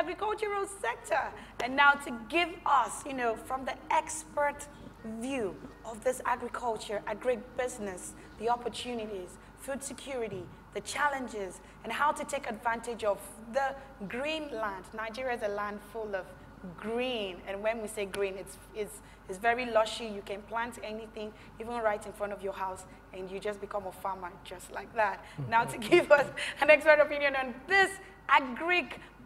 agricultural sector. And now to give us, you know, from the expert view of this agriculture, agribusiness, the opportunities, food security, the challenges, and how to take advantage of the green land. Nigeria is a land full of green, and when we say green, it's very lushy. You can plant anything, even right in front of your house, and you just become a farmer just like that. Now to give us an expert opinion on this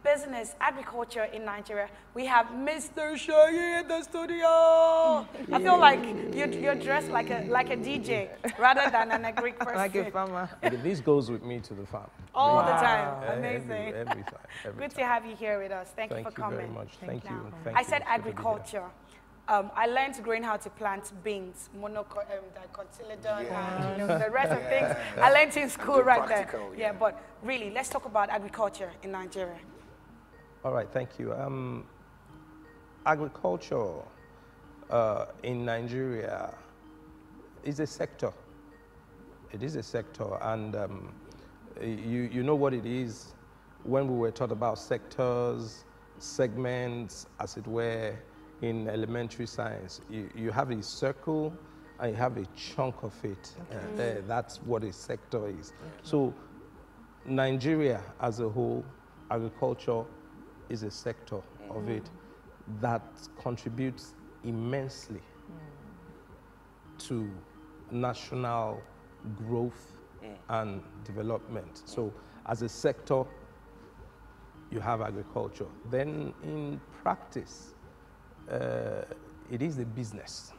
business, agriculture in Nigeria, we have Mr. Shayi in the studio. I feel like you're dressed like a DJ rather than an agric person. Like a farmer. Okay, this goes with me to the farm. All the time. Amazing. Every time. Good to have you here with us. Thank you for coming. Thank you very much. Thank you. I said agriculture. I learned growing how to plant beans, dicotyledon, and you know, the rest of things. I learned in school right there. Yeah, but really, let's talk about agriculture in Nigeria. All right, thank you. Agriculture in Nigeria is a sector. It is a sector, and you know what it is when we were taught about sectors, segments, as it were, in elementary science. You have a circle and you have a chunk of it. Okay. That's what a sector is. Okay. So Nigeria as a whole, agriculture is a sector of it that contributes immensely to national growth and development. So as a sector, you have agriculture. Then in practice, it is a business.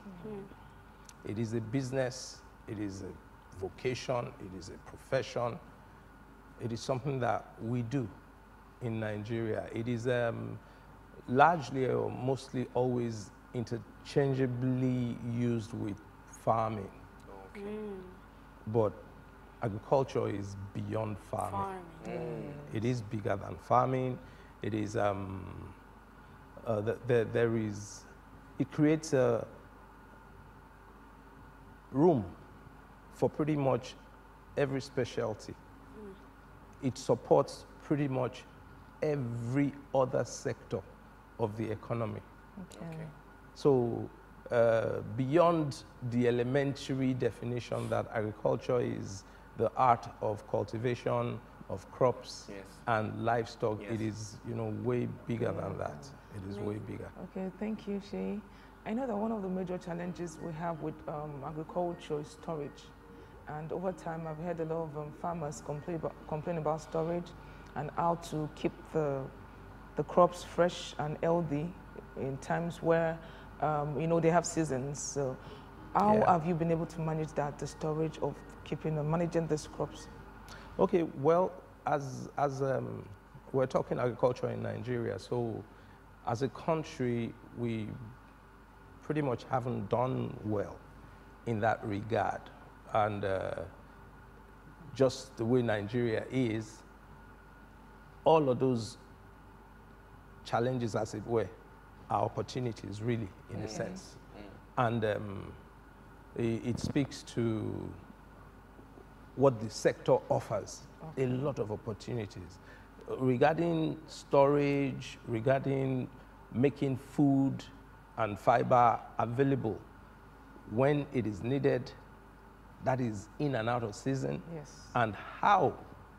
It is a business, it is a vocation, it is a profession. It is something that we do in Nigeria. It is largely or mostly always interchangeably used with farming. Okay. But agriculture is beyond farming. It is bigger than farming. It is, it creates a room for pretty much every specialty. It supports pretty much every other sector of the economy. Okay. So beyond the elementary definition that agriculture is the art of cultivation of crops and livestock, it is, you know, way bigger than that. It is way bigger. Okay, thank you, Shay. I know that one of the major challenges we have with agriculture is storage. And over time, I've heard a lot of farmers complain about storage and how to keep the crops fresh and healthy in times where, you know, they have seasons. So how have you been able to manage that, the storage of keeping and managing these crops? Okay, well, as we're talking agriculture in Nigeria, so as a country, we pretty much haven't done well in that regard. And just the way Nigeria is, all of those challenges, as it were, are opportunities, really, in a sense. And it speaks to what the sector offers, a lot of opportunities. Regarding storage, regarding making food and fiber available when it is needed, that is in and out of season, and how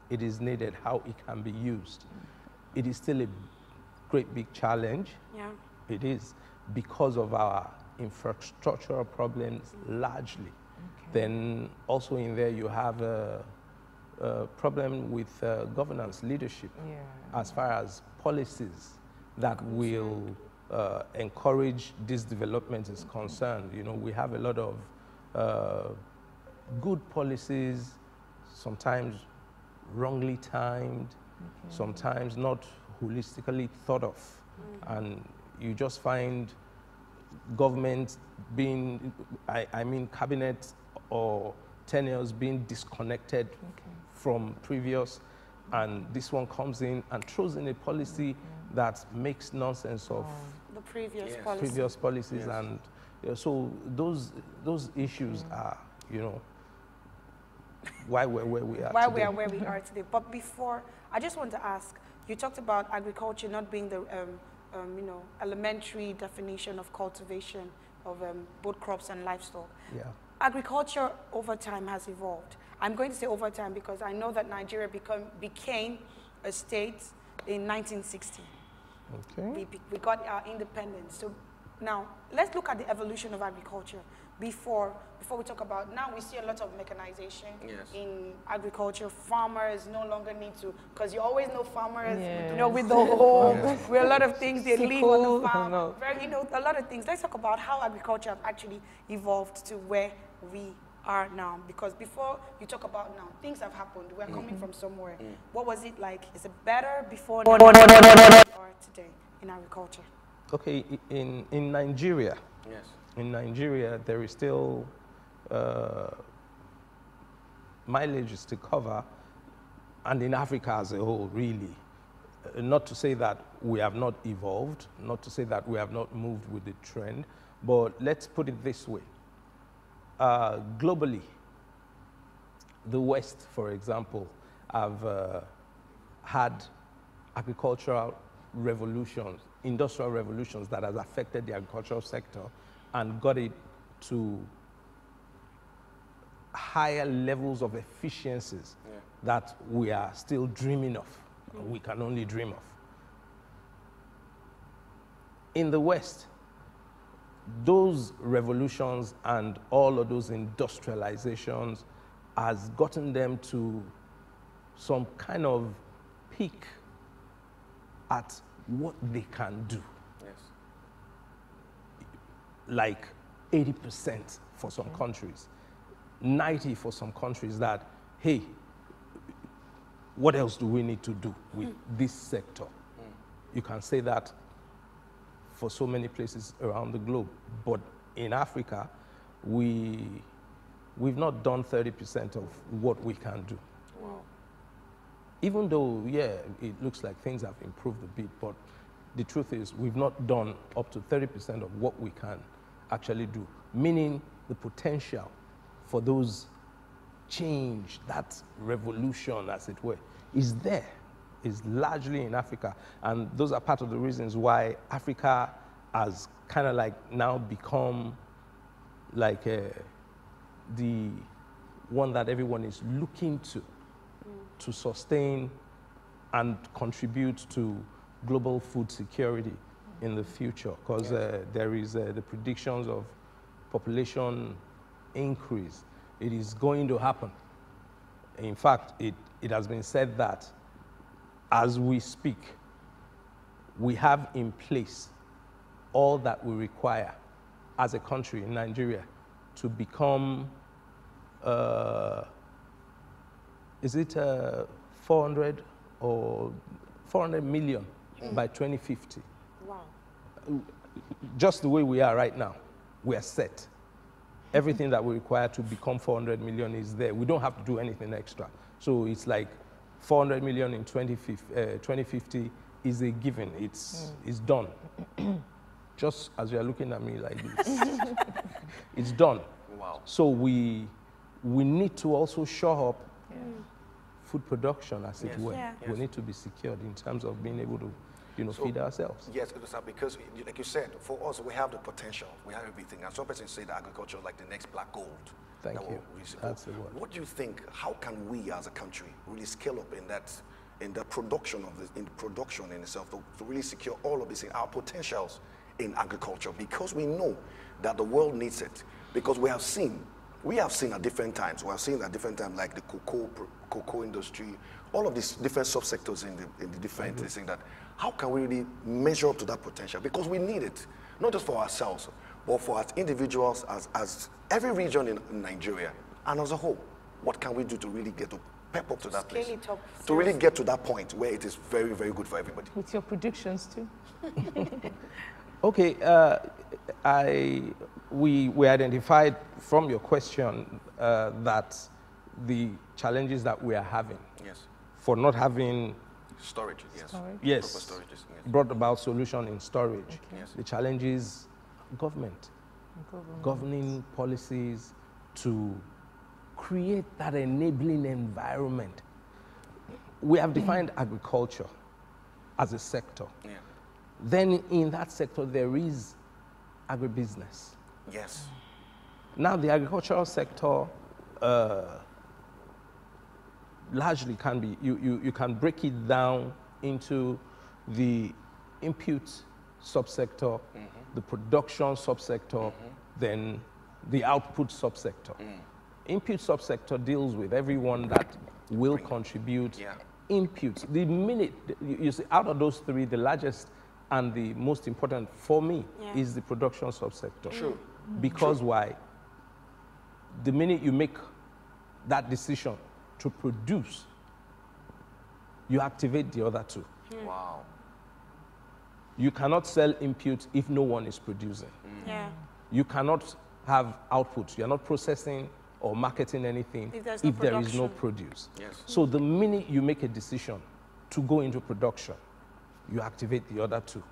it is needed, how it can be used. It is still a great big challenge. Yeah. It is because of our infrastructural problems largely. Then also in there you have a problem with governance leadership as far as policies that will encourage this development is concerned. You know, we have a lot of good policies, sometimes wrongly timed, sometimes not holistically thought of. And you just find government being, I mean cabinet or tenures being disconnected from previous, and this one comes in and throws in a policy that makes nonsense of the previous policies. And so those issues are, you know, why we're where we are today. Where we are today. But before, I just want to ask, you talked about agriculture not being the you know, elementary definition of cultivation of both crops and livestock. Yeah. Agriculture over time has evolved. I'm going to say over time because I know that Nigeria became a state in 1960. Okay. We got our independence. So now let's look at the evolution of agriculture. Before we talk about, now we see a lot of mechanization in agriculture. Farmers no longer need to, because you always know farmers, you know, with the whole, with a lot of things, they live on the farm. Very, you know, a lot of things. Let's talk about how agriculture has actually evolved to where we are now. Because before you talk about now, things have happened. We're coming from somewhere. What was it like? Is it better before now or today in agriculture? Okay, in Nigeria, in Nigeria, there is still mileage to cover, and in Africa as a whole, really. Not to say that we have not evolved, not to say that we have not moved with the trend, but let's put it this way. Globally, the West, for example, have had agricultural revolutions, industrial revolutions that has affected the agricultural sector and got it to higher levels of efficiencies that we are still dreaming of, we can only dream of. In the West, those revolutions and all of those industrializations has gotten them to some kind of peak at what they can do. Like 80% for some countries, 90% for some countries that, hey, what else do we need to do with this sector? You can say that for so many places around the globe, but in Africa, we've not done 30% of what we can do. Wow. Even though, yeah, it looks like things have improved a bit, but the truth is we've not done up to 30% of what we can actually do, meaning the potential for those change, that revolution, as it were, is there, is largely in Africa. And those are part of the reasons why Africa has kind of like now become like the one that everyone is looking to sustain and contribute to global food security in the future, because there is the predictions of population increase. It is going to happen. In fact, it has been said that as we speak, we have in place all that we require as a country in Nigeria to become, is it 400 or 400 million by 2050? Wow. Just the way we are right now, we are set. Everything that we require to become 400 million is there. We don't have to do anything extra. So it's like 400 million in 2050 is a given. It's done. Just as you're looking at me like this. It's done. Wow. So we need to also shore up food production, as it were. Yeah. We need to be secured in terms of being able to, you know, feed ourselves. Yes, because like you said, for us, we have the potential. We have everything. And some persons say that agriculture is like the next black gold. Thank you. That's the word. What do you think, how can we as a country really scale up in the production of this, in production in itself, to really secure all of these, our potentials in agriculture? Because we know that the world needs it. Because we have seen at different times, like the cocoa industry, all of these different subsectors in the different things, that how can we really measure up to that potential? Because we need it, not just for ourselves, but for as individuals, as every region in Nigeria, and as a whole. What can we do to really get to pep up to that place? To really get to that point where it is very, very good for everybody. With your predictions too. Okay, we identified from your question that the challenges that we are having for not having storage, brought about solution in storage. Yes. The challenge is government, governing policies to create that enabling environment. We have defined agriculture as a sector. Yeah. Then in that sector, there is agribusiness. Yes. Now, the agricultural sector largely can be, you can break it down into the input subsector, the production subsector, then the output subsector. Input subsector deals with everyone that will contribute inputs. The minute, you see, out of those three, the largest and the most important for me is the production subsector. True. Because why? The minute you make that decision to produce, you activate the other two. Wow. You cannot sell input if no one is producing. Yeah. You cannot have output. You're not processing or marketing anything If there is no produce. Yes. So the minute you make a decision to go into production, you activate the other two.